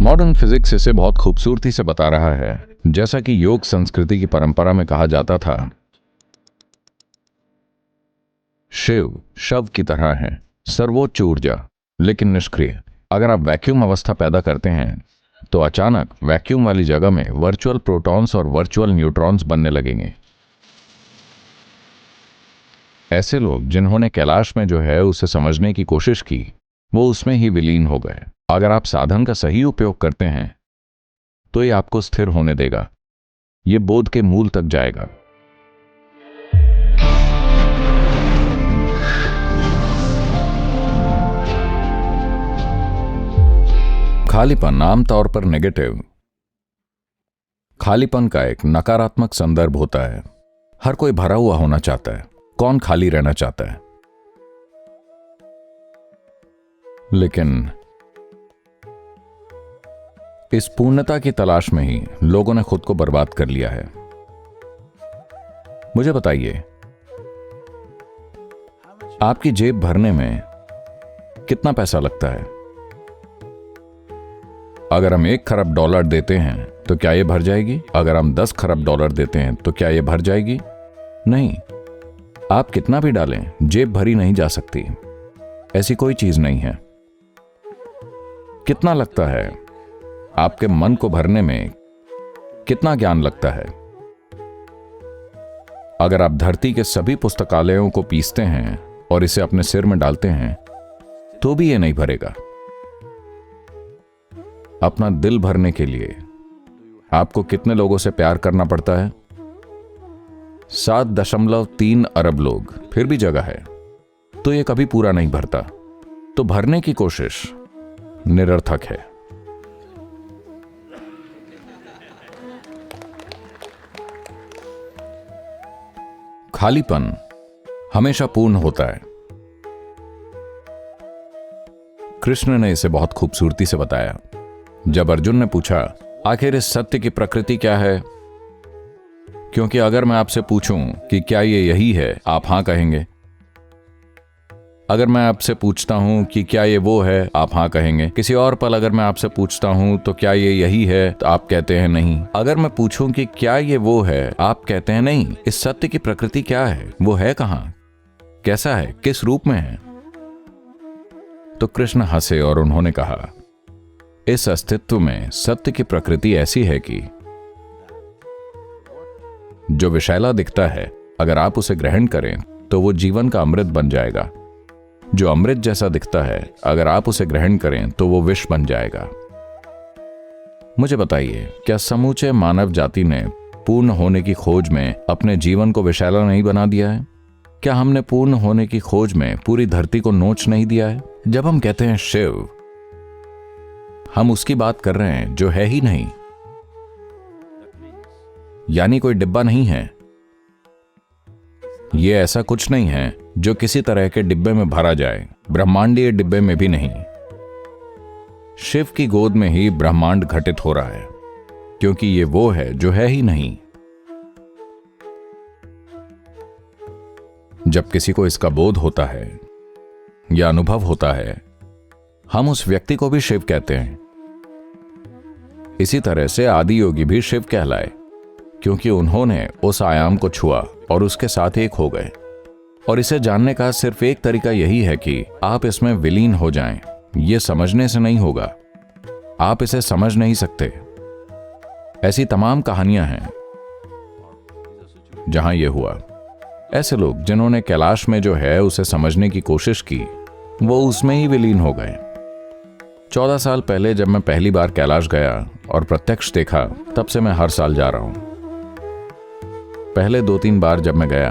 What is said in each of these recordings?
Modern physics इसे बहुत खूबसूरती से बता रहा है। जैसा कि योग संस्कृति की परंपरा में कहा जाता था, शिव शव की तरह है, सर्वोच्च ऊर्जा लेकिन निष्क्रिय। अगर आप वैक्यूम अवस्था पैदा करते हैं तो अचानक वैक्यूम वाली जगह में वर्चुअल प्रोटॉन्स और वर्चुअल न्यूट्रॉन्स बनने लगेंगे। ऐसे लोग जिन्होंने कैलाश में जो है उसे समझने की कोशिश की, वो उसमें ही विलीन हो गए। अगर आप साधन का सही उपयोग करते हैं तो ये आपको स्थिर होने देगा, ये बोध के मूल तक जाएगा। खालीपन आमतौर पर नेगेटिव खालीपन का एक नकारात्मक संदर्भ होता है। हर कोई भरा हुआ होना चाहता है, कौन खाली रहना चाहता है? लेकिन इस पूर्णता की तलाश में ही लोगों ने खुद को बर्बाद कर लिया है। मुझे बताइए, आपकी जेब भरने में कितना पैसा लगता है? अगर हम 1 खरब डॉलर देते हैं तो क्या यह भर जाएगी? अगर हम 10 खरब डॉलर देते हैं तो क्या यह भर जाएगी? नहीं। आप कितना भी डालें, जेब भरी नहीं जा सकती। ऐसी कोई चीज नहीं है। कितना लगता है? आपके मन को भरने में कितना ज्ञान लगता है? अगर आप धरती के सभी पुस्तकालयों को पीसते हैं और इसे अपने सिर में डालते हैं तो भी यह नहीं भरेगा। अपना दिल भरने के लिए आपको कितने लोगों से प्यार करना पड़ता है? 7.3 अरब लोग, फिर भी जगह है, तो यह कभी पूरा नहीं भरता। तो भरने की कोशिश निरर्थक है। खालीपन हमेशा पूर्ण होता है। कृष्ण ने इसे बहुत खूबसूरती से बताया। जब अर्जुन ने पूछा, आखिर इस सत्य की प्रकृति क्या है? क्योंकि अगर मैं आपसे पूछूं कि क्या ये यही है, आप हां कहेंगे। अगर मैं आपसे पूछता हूं कि क्या ये वो है, आप हां कहेंगे। किसी और पल अगर मैं आपसे पूछता हूं तो क्या ये यही है, तो आप कहते हैं नहीं। अगर मैं पूछूं कि क्या ये वो है, आप कहते हैं नहीं। इस सत्य की प्रकृति क्या है? वो है कहां? कैसा है? किस रूप में है? तो कृष्ण हंसे और उन्होंने कहा, इस अस्तित्व में सत्य की प्रकृति ऐसी है कि जो विषैला दिखता है, अगर आप उसे ग्रहण करें तो वो जीवन का अमृत बन जाएगा। जो अमृत जैसा दिखता है, अगर आप उसे ग्रहण करें तो वो विष बन जाएगा। मुझे बताइए, क्या समूचे मानव जाति ने पूर्ण होने की खोज में अपने जीवन को विषैला नहीं बना दिया है? क्या हमने पूर्ण होने की खोज में पूरी धरती को नोच नहीं दिया है? जब हम कहते हैं शिव, हम उसकी बात कर रहे हैं जो है ही नहीं, यानी कोई डिब्बा नहीं है। यह ऐसा कुछ नहीं है जो किसी तरह के डिब्बे में भरा जाए, ब्रह्मांडीय डिब्बे में भी नहीं। शिव की गोद में ही ब्रह्मांड घटित हो रहा है, क्योंकि यह वो है जो है ही नहीं। जब किसी को इसका बोध होता है या अनुभव होता है, हम उस व्यक्ति को भी शिव कहते हैं। इसी तरह से आदि योगी भी शिव कहलाए, क्योंकि उन्होंने उस आयाम को छुआ और उसके साथ एक हो गए। और इसे जानने का सिर्फ एक तरीका यही है कि आप इसमें विलीन हो जाएं। यह समझने से नहीं होगा, आप इसे समझ नहीं सकते। ऐसी तमाम कहानियां हैं जहां यह हुआ। ऐसे लोग जिन्होंने कैलाश में जो है उसे समझने की कोशिश की, वो उसमें ही विलीन हो गए। 14 साल पहले जब मैं पहली बार कैलाश गया और प्रत्यक्ष देखा, तब से मैं हर साल जा रहा हूं। पहले 2-3 बार जब मैं गया,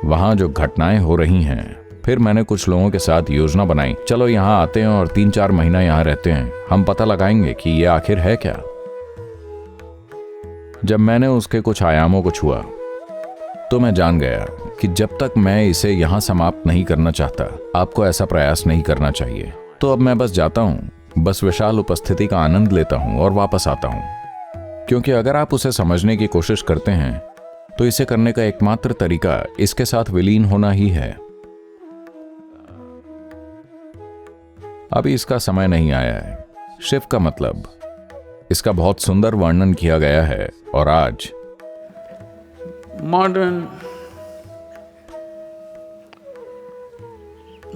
वहां जो घटनाएं हो रही हैं, फिर मैंने कुछ लोगों के साथ योजना बनाई, चलो यहां आते हैं और 3-4 महीना यहां रहते हैं, हम पता लगाएंगे कि यह आखिर है क्या। जब मैंने उसके कुछ आयामों को छुआ तो मैं जान गया कि जब तक मैं इसे यहां समाप्त नहीं करना चाहता, आपको ऐसा प्रयास नहीं करना चाहिए। तो अब मैं बस जाता हूं, बस विशाल उपस्थिति का आनंद लेता हूं और वापस आता हूं। क्योंकि अगर आप उसे समझने की कोशिश करते हैं तो इसे करने का एकमात्र तरीका इसके साथ विलीन होना ही है। अभी इसका समय नहीं आया है। शिव का मतलब, इसका बहुत सुंदर वर्णन किया गया है। और आज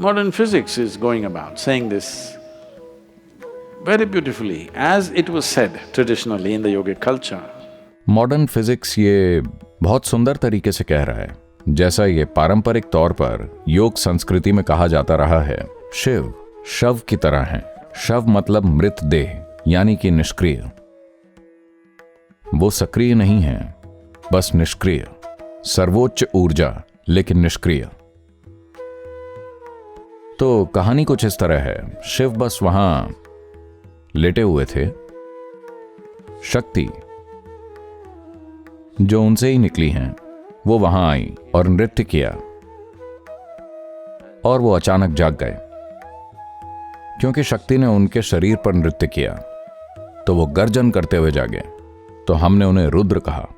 modern physics is going about saying this very beautifully, as it was said traditionally in the yogic culture. Modern physics ये बहुत सुंदर तरीके से कह रहा है, जैसा ये पारंपरिक तौर पर योग संस्कृति में कहा जाता रहा है। शिव शव की तरह है। शव मतलब मृत देह, यानी कि निष्क्रिय। वो सक्रिय नहीं है, बस निष्क्रिय। सर्वोच्च ऊर्जा लेकिन निष्क्रिय। तो कहानी कुछ इस तरह है। शिव बस वहां लेटे हुए थे। शक्ति जो उनसे ही निकली हैं, वो वहां आई और नृत्य किया, और वो अचानक जाग गए। क्योंकि शक्ति ने उनके शरीर पर नृत्य किया, तो वो गर्जन करते हुए जागे। तो हमने उन्हें रुद्र कहा।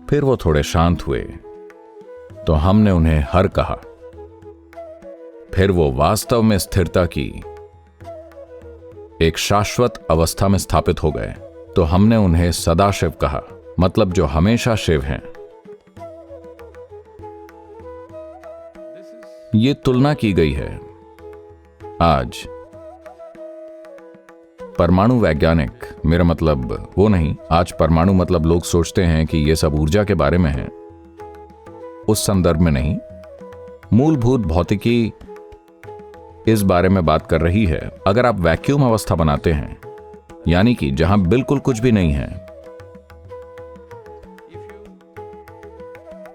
फिर वो थोड़े शांत हुए, तो हमने उन्हें हर कहा। फिर वो वास्तव में स्थिरता की एक शाश्वत अवस्था में स्थापित हो गए, तो हमने उन्हें सदाशिव कहा, मतलब जो हमेशा शिव हैं। ये तुलना की गई है। आज परमाणु वैज्ञानिक, मेरा मतलब वो नहीं, आज परमाणु मतलब लोग सोचते हैं कि ये सब ऊर्जा के बारे में है, उस संदर्भ में नहीं। मूलभूत भौतिकी इस बारे में बात कर रही है। अगर आप वैक्यूम अवस्था बनाते हैं, यानी कि जहां बिल्कुल कुछ भी नहीं है,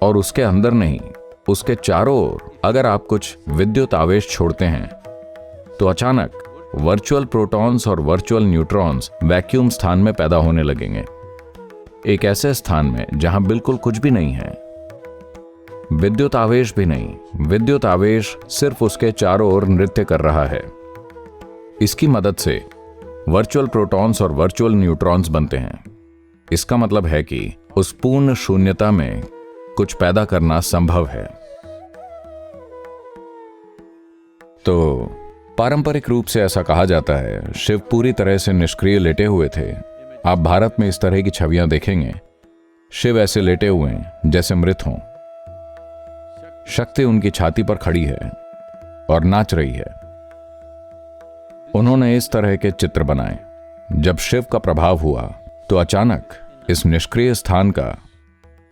और उसके अंदर नहीं, उसके चारों ओर अगर आप कुछ विद्युत आवेश छोड़ते हैं, तो अचानक वर्चुअल प्रोटॉन्स और वर्चुअल न्यूट्रॉन्स वैक्यूम स्थान में पैदा होने लगेंगे। एक ऐसे स्थान में जहां बिल्कुल कुछ भी नहीं है, विद्युत आवेश भी नहीं, विद्युत आवेश सिर्फ उसके चारों ओर नृत्य कर रहा है। इसकी मदद से वर्चुअल प्रोटॉन्स और वर्चुअल न्यूट्रॉन्स बनते हैं। इसका मतलब है कि उस पूर्ण शून्यता में कुछ पैदा करना संभव है। तो पारंपरिक रूप से ऐसा कहा जाता है, शिव पूरी तरह से निष्क्रिय लेटे हुए थे। आप भारत में इस तरह की छवियां देखेंगे। शिव ऐसे लेटे हुए हैं जैसे मृत हों। शक्ति उनकी छाती पर खड़ी है और नाच रही है। उन्होंने इस तरह के चित्र बनाए। जब शिव का प्रभाव हुआ, तो अचानक इस निष्क्रिय स्थान का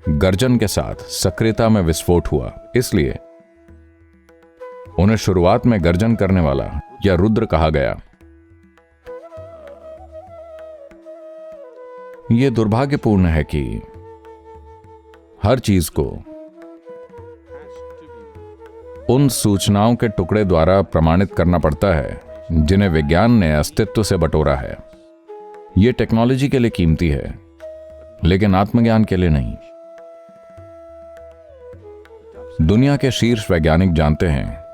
गर्जन के साथ सक्रियता में विस्फोट हुआ। इसलिए उन्हें शुरुआत में गर्जन करने वाला या रुद्र कहा गया। यह दुर्भाग्यपूर्ण है कि हर चीज को उन सूचनाओं के टुकड़े द्वारा प्रमाणित करना पड़ता है जिन्हें विज्ञान ने अस्तित्व से बटोरा है। यह टेक्नोलॉजी के लिए कीमती है, लेकिन आत्मज्ञान के लिए नहीं। दुनिया के शीर्ष वैज्ञानिक जानते हैं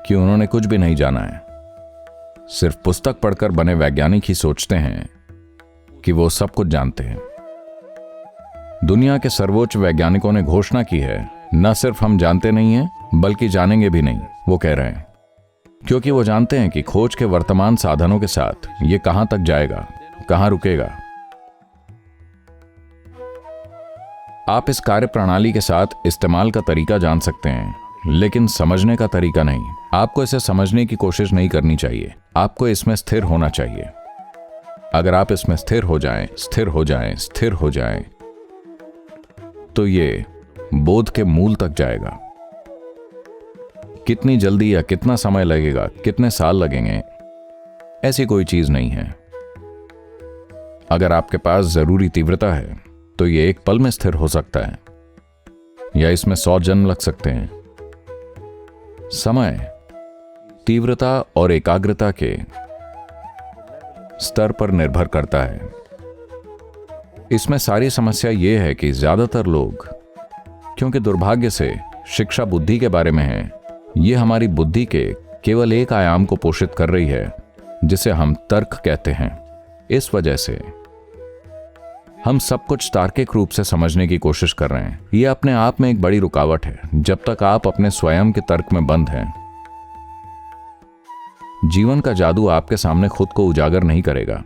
कि उन्होंने कुछ भी नहीं जाना है। सिर्फ पुस्तक पढ़कर बने वैज्ञानिक ही सोचते हैं कि वो सब कुछ जानते हैं। दुनिया के सर्वोच्च वैज्ञानिकों ने घोषणा की है, न सिर्फ हम जानते नहीं हैं, बल्कि जानेंगे भी नहीं। वो कह रहे हैं क्योंकि वो जानते हैं कि खोज के वर्तमान साधनों के साथ ये कहां तक जाएगा, कहां रुकेगा। आप इस कार्य प्रणाली के साथ इस्तेमाल का तरीका जान सकते हैं, लेकिन समझने का तरीका नहीं। आपको इसे समझने की कोशिश नहीं करनी चाहिए, आपको इसमें स्थिर होना चाहिए। अगर आप इसमें स्थिर हो जाएं, स्थिर हो जाएं, स्थिर हो जाएं, तो ये बोध के मूल तक जाएगा। कितनी जल्दी या कितना समय लगेगा, कितने साल लगेंगे, ऐसी कोई चीज नहीं है। अगर आपके पास जरूरी तीव्रता है, तो ये एक पल में स्थिर हो सकता है, या इसमें 100 जन्म लग सकते हैं। समय तीव्रता और एकाग्रता के स्तर पर निर्भर करता है। इसमें सारी समस्या यह है कि ज्यादातर लोग, क्योंकि दुर्भाग्य से शिक्षा बुद्धि के बारे में है, यह हमारी बुद्धि के केवल एक आयाम को पोषित कर रही है, जिसे हम तर्क कहते हैं। इस वजह से हम सब कुछ तार्किक रूप से समझने की कोशिश कर रहे हैं। यह अपने आप में एक बड़ी रुकावट है, जब तक आप अपने स्वयं के तर्क में बंद हैं। जीवन का जादू आपके सामने खुद को उजागर नहीं करेगा।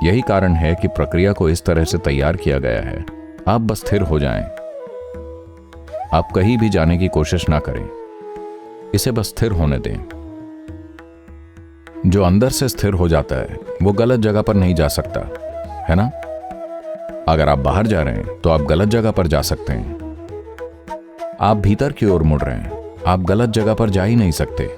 यही कारण है कि प्रक्रिया को इस तरह से तैयार किया गया है। आप बस स्थिर हो जाएं। आप कहीं भी जाने की कोशिश ना करें, इसे बस स्थिर होने दें। जो अंदर से स्थिर हो जाता है वो गलत जगह पर नहीं जा सकता, है ना? अगर आप बाहर जा रहे हैं तो आप गलत जगह पर जा सकते हैं। आप भीतर की ओर मुड़ रहे हैं, आप गलत जगह पर जा ही नहीं सकते।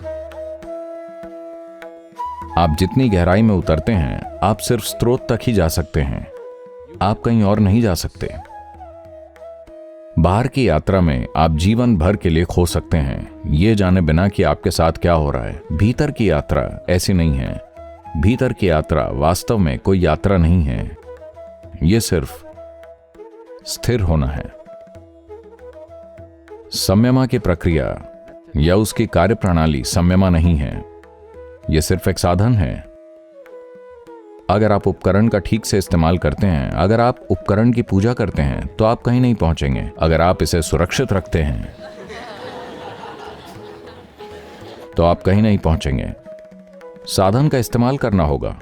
आप जितनी गहराई में उतरते हैं आप सिर्फ स्रोत तक ही जा सकते हैं, आप कहीं और नहीं जा सकते। बाहर की यात्रा में आप जीवन भर के लिए खो सकते हैं, ये जाने बिना कि आपके साथ क्या हो रहा है। भीतर की यात्रा ऐसी नहीं है। भीतर की यात्रा वास्तव में कोई यात्रा नहीं है, ये सिर्फ स्थिर होना है। संयमा की प्रक्रिया या उसकी कार्यप्रणाली संयमा नहीं है, यह सिर्फ एक साधन है। अगर आप उपकरण का ठीक से इस्तेमाल करते हैं, अगर आप उपकरण की पूजा करते हैं तो आप कहीं नहीं पहुंचेंगे। अगर आप इसे सुरक्षित रखते हैं तो आप कहीं नहीं पहुंचेंगे। साधन का इस्तेमाल करना होगा।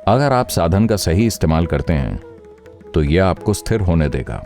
अगर आप साधन का सही इस्तेमाल करते हैं तो यह आपको स्थिर होने देगा।